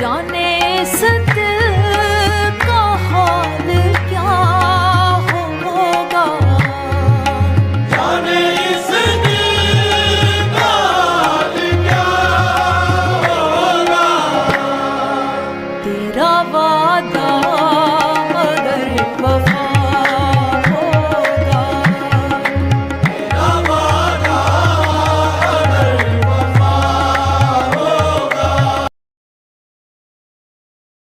जाने इस दिल का हाल क्या होगा, जाने इस दिल का हाल क्या होगा। तेरा वादा